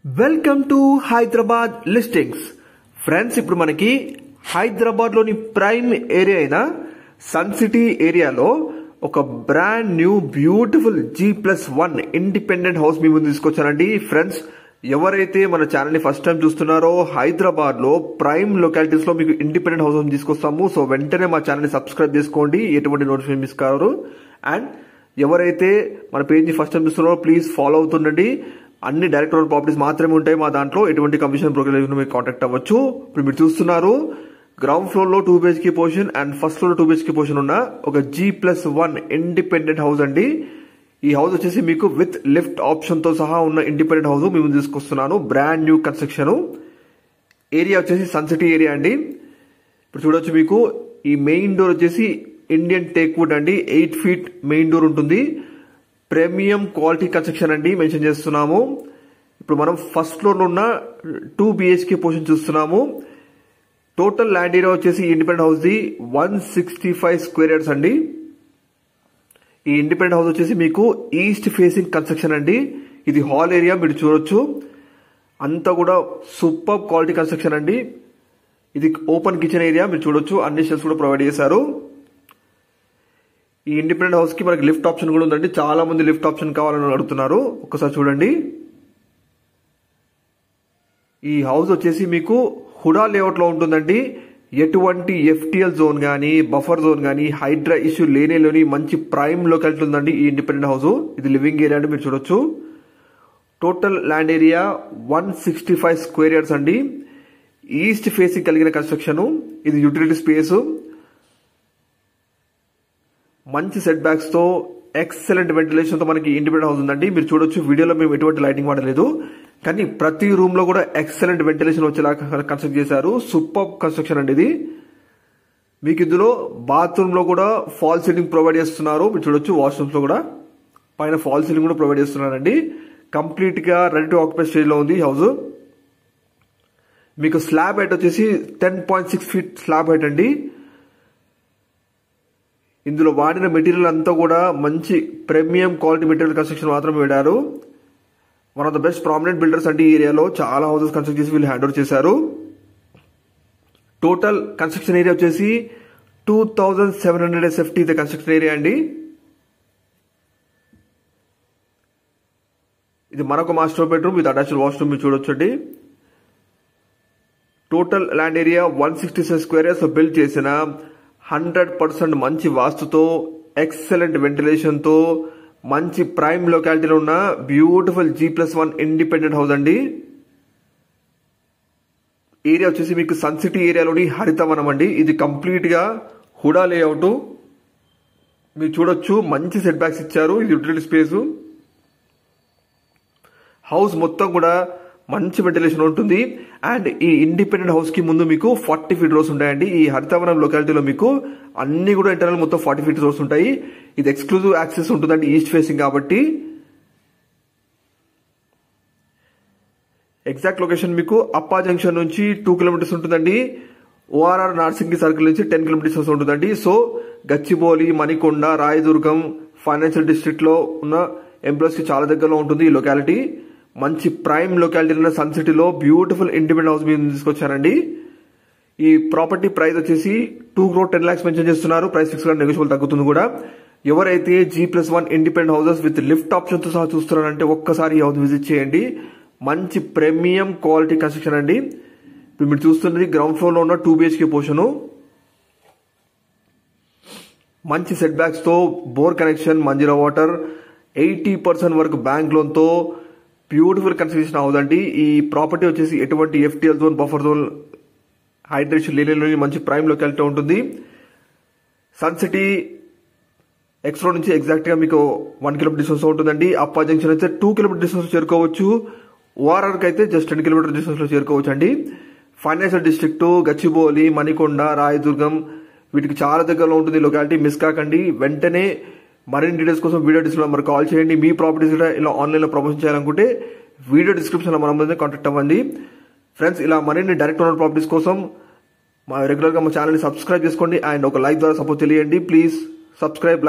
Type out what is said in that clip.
Welcome to Hyderabad listings. Friends, ఇప్పుడు మనకి హైదరాబాద్ లోని ప్రైమ్ ఏరియా అయిన సన్ సిటీ ఏరియాలో ఒక brand new beautiful G+1 independent house మీ ముందు తీసుకొచ్చానండి. ఫ్రెండ్స్, ఎవరైతే మన ఛానల్ ని ఫస్ట్ టైం చూస్తున్నారో హైదరాబాద్ లో ప్రైమ్ లొకాలిటీస్ లో మీకు ఇండిపెండెంట్ హౌస్ తీసుకొస్తాము. సో వెంటనే మా ఛానల్ ని సబ్స్క్రైబ్ చేసుకోండి, ఎటువంటి నోటిఫికేషన్ మిస్ కారు. అండ్ ఎవరైతే మన పేజ్ ని ఫస్ట్ టైం చూస్తున్నారో ప్లీజ్ ఫాలో అవుతుండండి. అన్ని డైరెక్ట్ ఓన్ ప్రాపర్టీస్ మాత్రమే ఉంటాయి మా దాంట్లో, ఎటువంటి కమిషన్ బ్రోకరేజ్ మీరు కాంటాక్ట్ అవ్వచ్చు. ఇప్పుడు మీరు చూస్తున్నారు గ్రౌండ్ ఫ్లోర్ లో 2 BHK portion and first floor లో 2 BHK పోర్షన్ ఉన్న ఒక G+1 ఇండిపెండెంట్ హౌస్ అండి. ఈ హౌస్ వచ్చేసి మీకు విత్ లిఫ్ట్ ఆప్షన్ తో సహా ఉన్న ఇండిపెండెంట్ హౌస్ మేము తీసుకొస్తున్నాను. Brand new construction. ఏరియా వచ్చేసి సన్ సిటీ ఏరియా అండి. ఇప్పుడు చూడొచ్చు, మీకు ఈ మెయిన్ డోర్ వచ్చేసి ఇండియన్ టేక్ వుడ్ అండి. 8 feet మెయిన్ డోర్ ఉంటుంది. ప్రీమియం క్వాలిటీ కన్స్ట్రక్షన్ అండి మెన్షన్ చేస్తున్నాము. ఇప్పుడు మనం ఫస్ట్ ఫ్లోర్ లో ఉన్న 2 BHK పోర్షన్ చూస్తున్నాము. టోటల్ ల్యాండ్ ఏరియా వచ్చేసి ఇండిపెండెంట్ హౌస్ ది 165 స్క్వేర్ యార్డ్స్ అండి. ఈ ఇండిపెండెంట్ హౌస్ వచ్చేసి మీకు ఈస్ట్ ఫేసింగ్ కన్స్ట్రక్షన్ అండి. ఇది హాల్ ఏరియా మీరు చూడొచ్చు. అంతా కూడా సూపర్ క్వాలిటీ కన్స్ట్రక్షన్ అండి. ఇది ఓపెన్ కిచెన్ ఏరియా మీరు చూడొచ్చు. అన్ని షెల్ఫ్స్ కూడా ప్రొవైడ్ చేశారు. ఈ ఇండిపెండెంట్ హౌస్ కి మనకి లిఫ్ట్ ఆప్షన్ కూడా ఉందండి. చాలా మంది లిఫ్ట్ ఆప్షన్ కావాలని అడుగుతున్నారు. ఒక్కసారి చూడండి. ఈ హౌస్ వచ్చేసి మీకు హుడా లేఅవుట్ లో ఉంటుందండి. ఎటువంటి FTL జోన్ గానీ బఫర్ జోన్ గానీ హైడ్రా ఇష్యూ లేని మంచి ప్రైమ్ లొకాలిటీ ఉందండి ఈ ఇండిపెండెంట్ హౌస్. ఇది లివింగ్ ఏరియా అండి మీరు చూడొచ్చు. Total land area 165 square yards అండి. ఈస్ట్ ఫేసింగ్ కలిగిన కన్స్ట్రక్షన్. ఇది యూటిలిటీ స్పేస్. మంచి సెట్ బ్యాక్స్ తో ఎక్సలెంట్ వెంటిలేషన్ తో మనకి ఇండిపెండెంట్ హౌస్ ఉందండి. మీరు చూడొచ్చు, వీడియోలో మేము ఎటువంటి లైటింగ్ వాడలేదు, కానీ ప్రతి రూమ్ లో కూడా ఎక్సలెంట్ వెంటిలేషన్ వచ్చేలా కన్స్ట్రక్ట్ చేశారు. సూపర్ కన్స్ట్రక్షన్ అండి ఇది. మీకు ఇందులో బాత్రూమ్ లో కూడా ఫాల్ సీలింగ్ ప్రొవైడ్ చేస్తున్నారు. మీరు చూడొచ్చు, వాష్రూమ్స్ లో కూడా పైన ఫాల్ సీలింగ్ కూడా ప్రొవైడ్ చేస్తున్నారండి. కంప్లీట్ గా రెడీ టు ఆక్యుపై స్టేజ్ లో ఉంది హౌస్. మీకు స్లాబ్ హైట్ వచ్చేసి 10.6 feet స్లాబ్ హైట్ అండి. ఇందులో వాడిన మెటీరియల్ అంతా కూడా మంచి ప్రీమియం క్వాలిటీ మెటీరియల్ కన్స్ట్రక్షన్ మాత్రమే వాడారు. One of the best prominent builders అండి ఈ ఏరియాలో. చాలా హౌసెస్ కన్స్ట్రక్ట్ చేసి వీళ్ళు హ్యాండ్ ఓవర్ చేశారు. టోటల్ కన్స్ట్రక్షన్ ఏరియా వచ్చేసి 2750 ద కన్స్ట్రక్షన్ ఏరియా అండి. ఇది మరొక master bedroom with attached washroom మీరు చూడొచ్చండి. Total land area 166 square yards లో బిల్డ్ చేసిన 100% మంచి వాస్తుతో ఎక్సలెంట్ వెంటిలేషన్ తో మంచి ప్రైమ్ లొకాలిటీలో ఉన్న బ్యూటిఫుల్ G+1 ఇండిపెండెంట్ హౌస్ అండి. ఏరియా వచ్చేసి మీకు సన్ సిటీ ఏరియాలోని హరితవనం అండి. ఇది కంప్లీట్ గా హుడా లేఅవుట్ మీరు చూడొచ్చు. మంచి సెట్ బ్యాక్స్ ఇచ్చారు. ఇది యూటిలిటీ స్పేస్. హౌస్ మొత్తం కూడా మంచి వెంటిలేషన్ ఉంటుంది. అండ్ ఈ ఇండిపెండెంట్ హౌస్ కి ముందు మీకు 40 feet రోడ్స్ ఉంటాయండి. ఈ హరితవనం లొకాలిటీలో మీకు అన్ని కూడా ఇంటర్నల్ మొత్తం 40 feet రోడ్స్ ఉంటాయి. ఇది ఎక్స్క్లూజివ్ యాక్సెస్ ఉంటుందండి ఈస్ట్ ఫేసింగ్ కాబట్టి. ఎగ్జాక్ట్ లొకేషన్ మీకు అప్పా జంక్షన్ నుంచి 2 kilometers ఉంటుందండి. ORR నార్సింగి సర్కిల్ నుంచి 10 kilometers ఉంటుందండి. So Gachibowli, Manikonda, Rayadurgam financial district లో ఉన్న ఎంప్లాయీస్ కి చాలా దగ్గరలో ఉంటుంది ఈ లొకాలిటీ. మంచి ప్రైమ్ లొకాలిటీ ఉన్న సన్ సిటీలో బ్యూటిఫుల్ ఇండిపెండెంట్ హౌస్ మీద తీసుకొచ్చారండి. ఈ ప్రాపర్టీ ప్రైస్ వచ్చేసి 2 crore 10 lakhs మెన్షన్ చేస్తున్నారు. ప్రైస్ ఫిక్స్ గా నెగోషియబుల్ తగ్గుతుంది కూడా. ఎవరైతే G+1 independent houses with lift option తో సహా చూస్తున్నారంటే ఒక్కసారి ఈ హౌస్ విజిట్ చేయండి. మంచి ప్రీమియం క్వాలిటీ కన్స్ట్రక్షన్ అండి. ఇప్పుడు మీరు చూస్తున్నది గ్రౌండ్ ఫ్లోర్ లో ఉన్న 2 BHK పోర్షన్. మంచి సెట్ బ్యాక్స్ తో బోర్ కనెక్షన్, మంజీరా వాటర్, 80% వరకు బ్యాంక్ లోన్ తో బ్యూటిఫుల్ కన్స్ట్రక్షన్ హౌస్ అండి. ఈ ప్రాపర్టీ వచ్చేసి ఎటువంటి FTL zone, buffer zone, hydration లేని మంచి ప్రైమ్ లొకాలిటీ ఉంటుంది. సన్ సిటీ ఎక్స్ రోడ్ నుంచి ఎగ్జాక్ట్ గా మీకు 1 kilometer డిస్టెన్స్ ఉంటుందండి. అప్పా జంక్షన్ అయితే 2 kilometer డిస్టెన్స్ చేరుకోవచ్చు. ORR కి అయితే జస్ట్ 10 kilometer డిస్టెన్స్ లో చేరుకోవచ్చు అండి. ఫైనాన్షియల్ డిస్ట్రిక్ట్, గచ్చిబౌలి, మణికొండ, రాయదుర్గం వీటికి చాలా దగ్గరలో ఉంటుంది లొకాలిటీ. మిస్ కాకండి. వెంటనే మరిన్ని డీటెయిల్స్ కోసం వీడియో డిస్క్రిప్షన్ మరి కాల్ చేయండి. మీ ప్రాపర్టీస్ కూడా ఇలా ఆన్లైన్ లో ప్రమోషన్ చేయాలనుకుంటే వీడియో డిస్క్రిప్షన్ లో మన కాంటాక్ట్ అవ్వండి. ఫ్రెండ్స్, ఇలా మరిన్ని డైరెక్ట్ ఓనర్ ప్రాపర్టీస్ కోసం రెగ్యులర్ గా మా ఛానల్ ని సబ్స్క్రైబ్ చేసుకోండి అండ్ ఒక లైక్ ద్వారా సపోర్ట్ తెలియండి. Please subscribe.